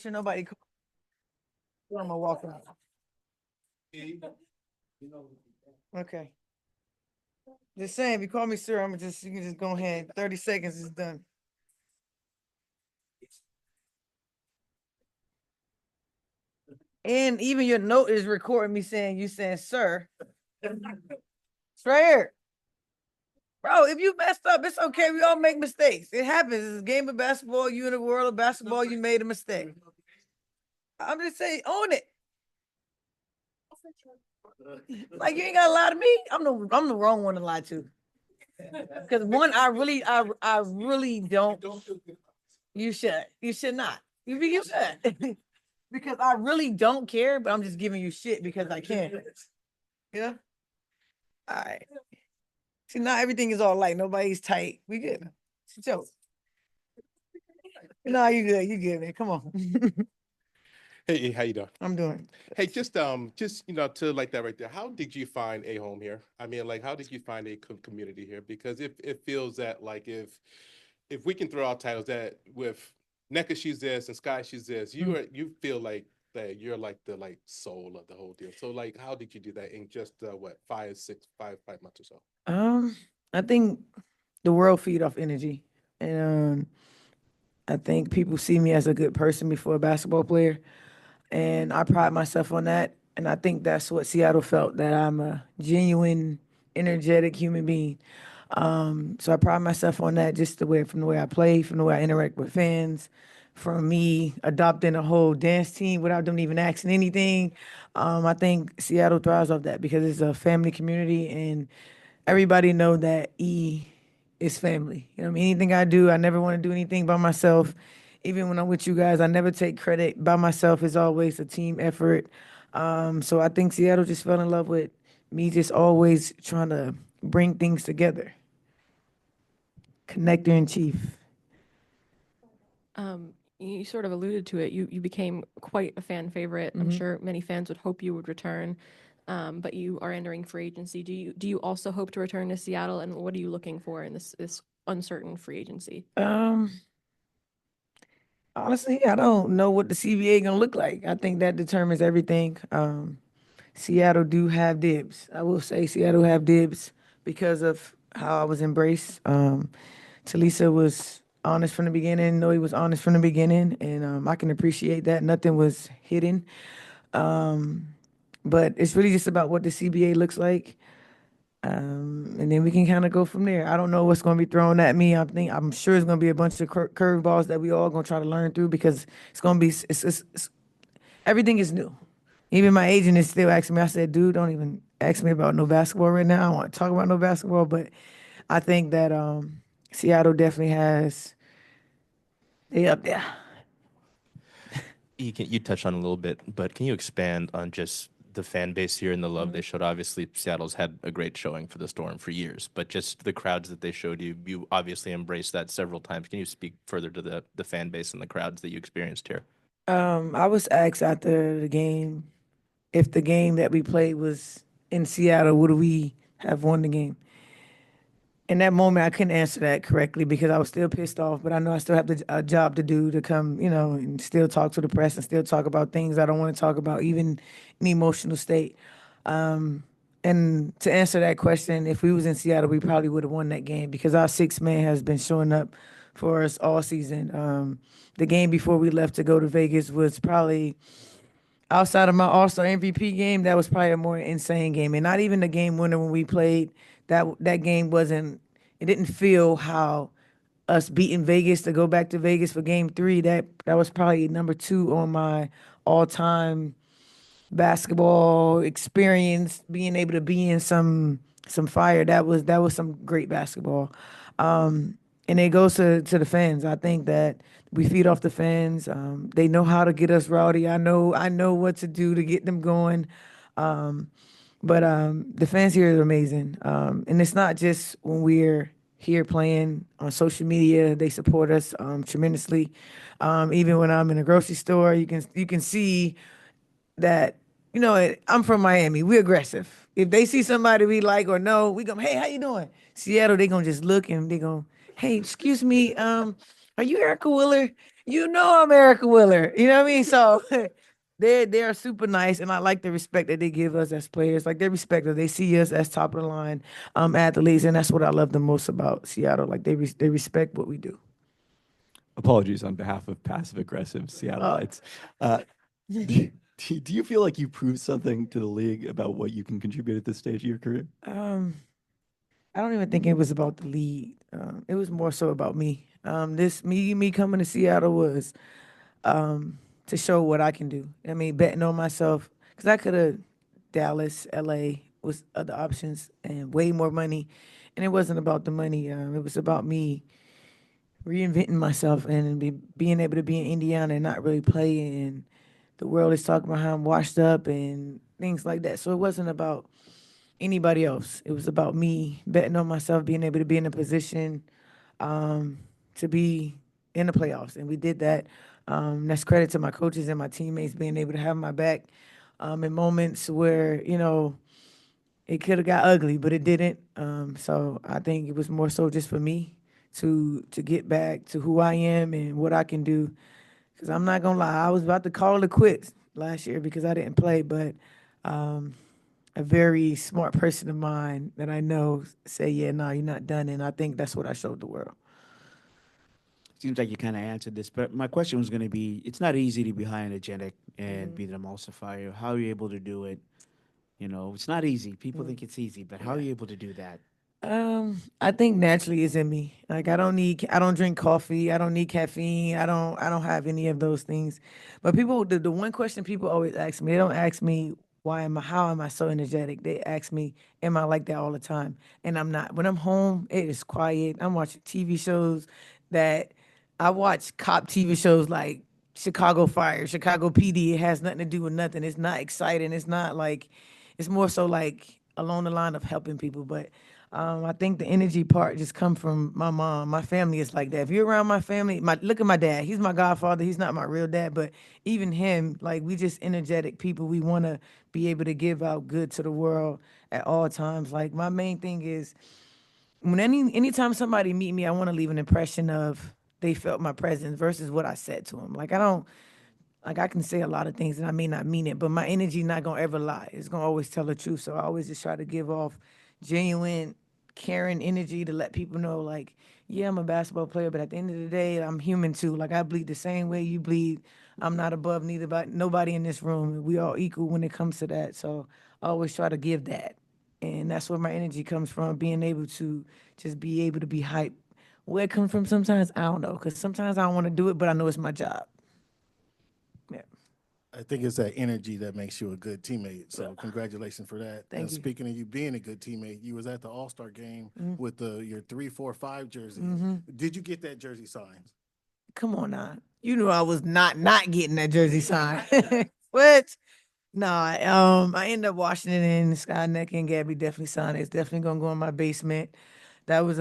sure nobody. I'm gonna walk out. Okay. Just saying, if you call me sir, you can just go ahead. 30 seconds is done. And even your note is recording me saying you saying sir. It's right here. Bro, if you messed up, it's okay. We all make mistakes. It happens. It's a game of basketball. You in the world of basketball, you made a mistake. I'm just saying, own it. Like you ain't gotta lie to me. I'm the wrong one to lie to. Because one, I really don't. You should. You should not. You should. Because I really don't care, but I'm just giving you shit because I can. Yeah. All right. See, now everything is all light. Nobody's tight. We good. It's a joke. No, you good. You good, man. Come on. Hey, how you doing? I'm doing. Hey, just to like that right there. How did you find a home here? I mean, like, how did you find a community here? Because it feels that like if we can throw out titles that with NECA she's this and Sky she's this, you feel like that you're like the soul of the whole deal. So like, how did you do that in just what 5 months or so? I think the world feed off energy, and I think people see me as a good person before a basketball player, and I pride myself on that. And I think that's what Seattle felt, that I'm a genuine, energetic human being. So I pride myself on that, just from the way I play, from the way I interact with fans, from me adopting a whole dance team without them even asking anything. I think Seattle thrives off that because it's a family community, and everybody know that is family. You know what I mean? Anything I do, I never want to do anything by myself. Even when I'm with you guys, I never take credit by myself. It's always a team effort. So I think Seattle just fell in love with me just always trying to bring things together. Connector in chief. You sort of alluded to it. You became quite a fan favorite. I'm sure many fans would hope you would return, but you are entering free agency. Do you also hope to return to Seattle? And what are you looking for in this uncertain free agency? Honestly, I don't know what the CBA gonna look like. I think that determines everything. Seattle do have dibs. I will say Seattle have dibs because of how I was embraced. Talisa was honest from the beginning. Noe was honest from the beginning, and I can appreciate that. Nothing was hidden. But it's really just about what the CBA looks like. And then we can kind of go from there. I don't know what's going to be thrown at me. I'm sure it's going to be a bunch of curveballs that we all going to try to learn through because it's going to be everything is new. Even my agent is still asking me. I said, dude, don't even ask me about no basketball right now. I don't want to talk about no basketball. But I think that Seattle definitely has. They up there. You touched on it a little bit, but can you expand on just the fan base here and the love they showed? Obviously, Seattle's had a great showing for the Storm for years, but just the crowds that they showed you, you obviously embraced that several times. Can you speak further to the fan base and the crowds that you experienced here? I was asked after the game if the game that we played was in Seattle, would we have won the game? In that moment, I couldn't answer that correctly because I was still pissed off. But I know I still have a job to do to come, and still talk to the press and still talk about things I don't want to talk about, even in emotional state. And to answer that question, if we was in Seattle, we probably would have won that game because our sixth man has been showing up for us all season. The game before we left to go to Vegas was probably outside of my All-Star MVP game. That was probably a more insane game, and not even the game winner when we played. That game wasn't. It didn't feel how us beating Vegas to go back to Vegas for Game 3. That was probably number 2 on my all-time basketball experience, being able to be in some fire. That was some great basketball. And it goes to the fans. I think that we feed off the fans. They know how to get us rowdy. I know what to do to get them going. But the fans here are amazing. And it's not just when we're here playing on social media. They support us tremendously. Even when I'm in a grocery store, you can see that, I'm from Miami. We're aggressive. If they see somebody we like or know, we go, hey, how you doing? Seattle, they gonna just look and they go, hey, excuse me, are you Erica Willer? You know I'm Erica Willer. You know what I mean? So they are super nice, and I like the respect that they give us as players. Like they respect us. They see us as top of the line athletes, and that's what I love the most about Seattle. Like they respect what we do. Apologies on behalf of passive aggressive Oh. Seattleites. Do you feel like you proved something to the league about what you can contribute at this stage of your career? I don't even think it was about the lead. It was more so about me. This me coming to Seattle was to show what I can do. I mean, betting on myself because I could have Dallas, LA was other options and way more money, and it wasn't about the money. It was about me reinventing myself and being able to be in Indiana and not really play. And the world is talking about how I'm washed up and things like that. So it wasn't about anybody else. It was about me betting on myself, being able to be in a position to be in the playoffs, and we did that. That's credit to my coaches and my teammates being able to have my back in moments where it could have got ugly, but it didn't. So I think it was more so just for me to get back to who I am and what I can do. Because I'm not gonna lie, I was about to call it quits last year because I didn't play, but a very smart person of mine that I know say, "Yeah, no, you're not done," and I think that's what I showed the world. Seems like you kind of answered this, but my question was going to be: it's not easy to be high energetic and be the emulsifier. How are you able to do it? You know, it's not easy. People think it's easy, but how are you able to do that? I think naturally it's in me. Like I don't drink coffee. I don't need caffeine. I don't have any of those things. But people, the one question people always ask me, they don't ask me how am I so energetic? They ask me, am I like that all the time? And I'm not. When I'm home, it is quiet. I'm watching TV shows that I watch cop TV shows like Chicago Fire, Chicago PD. It has nothing to do with nothing. It's not exciting. It's not like, it's more so like along the line of helping people. But I think the energy part just come from my mom. My family is like that. If you're around my family, look at my dad. He's my godfather. He's not my real dad, but even him, like we just energetic people. We want to be able to give out good to the world at all times. Like my main thing is when anytime somebody meet me, I want to leave an impression of they felt my presence versus what I said to them. Like I don't like I can say a lot of things and I may not mean it, but my energy not gonna ever lie. It's gonna always tell the truth. So I always just try to give off genuine, caring energy to let people know, like, yeah, I'm a basketball player, but at the end of the day, I'm human too. Like I bleed the same way you bleed. I'm not above neither, but nobody in this room. We all equal when it comes to that. So I always try to give that, and that's where my energy comes from. Being able to just be able to be hype. Where it comes from sometimes I don't know, because sometimes I don't want to do it, but I know it's my job. Yeah. I think it's that energy that makes you a good teammate. So congratulations for that. Thank And you. speaking of you being a good teammate, you was at the All-Star game with your 3-4-5 jersey. Did you get that jersey signed? Come on now. You knew I was not getting that jersey signed. What? Nah, I ended up washing it in Skyneck and Gabby definitely signed it. It's definitely gonna go in my basement. That was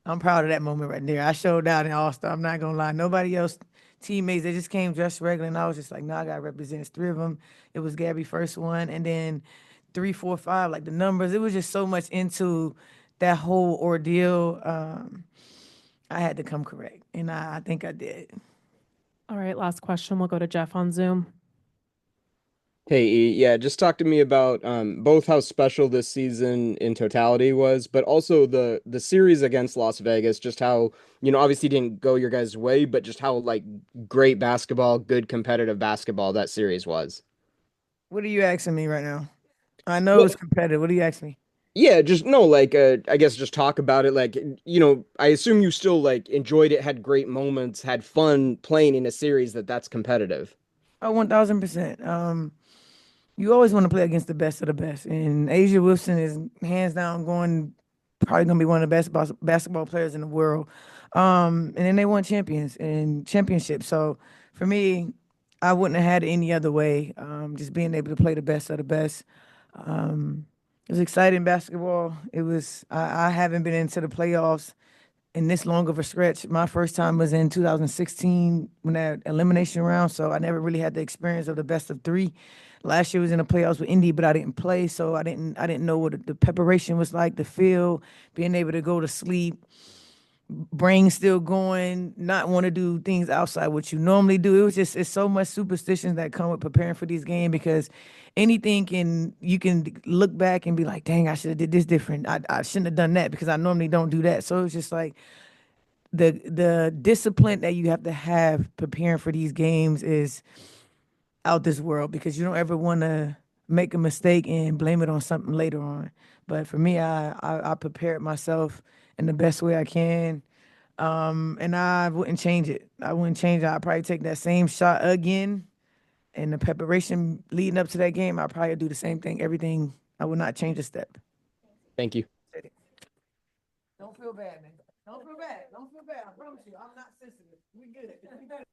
I'm proud of that moment right there. I showed out in All Star. I'm not gonna lie. Nobody else teammates, they just came dressed regular, and I was just like, nah, I gotta represent. It's three of them. It was Gabby first one, and then 3, 4, 5, like the numbers. It was just so much into that whole ordeal. I had to come correct, and I think I did. All right, last question. We'll go to Jeff on Zoom. Hey, E, yeah, just talk to me about both how special this season in totality was, but also the series against Las Vegas, just how, obviously didn't go your guys' way, but just how like great basketball, good competitive basketball that series was. What are you asking me right now? I know Well, it's competitive. What are you asking me? yeah, just no, like I guess just talk about it. Like, I assume you still like enjoyed it, had great moments, had fun playing in a series that's competitive. Oh, 1000%. You always want to play against the best of the best, and Asia Wilson is hands down probably gonna be one of the best basketball players in the world. And then they won championships. So for me, I wouldn't have had it any other way. Just being able to play the best of the best. It was exciting basketball. I haven't been into the playoffs in this long of a stretch. My first time was in 2016 when that elimination round, so I never really had the experience of the best of three. Last year was in the playoffs with Indy, but I didn't play, so I didn't know what the preparation was like, the feel, being able to go to sleep, brain still going, not want to do things outside what you normally do. It was just, it's so much superstitions that come with preparing for these games because you can look back and be like, dang, I should have did this different. I shouldn't have done that because I normally don't do that. So it's just like the discipline that you have to have preparing for these games is out this world because you don't ever want to make a mistake and blame it on something later on. But for me, I prepared myself in the best way I can. And I wouldn't change it. I wouldn't change it. I'd probably take that same shot again. And the preparation leading up to that game, I'd probably do the same thing. Everything, I would not change a step. Thank you. Don't feel bad, man. Don't feel bad. Don't feel bad. I promise you, I'm not sensitive. We good.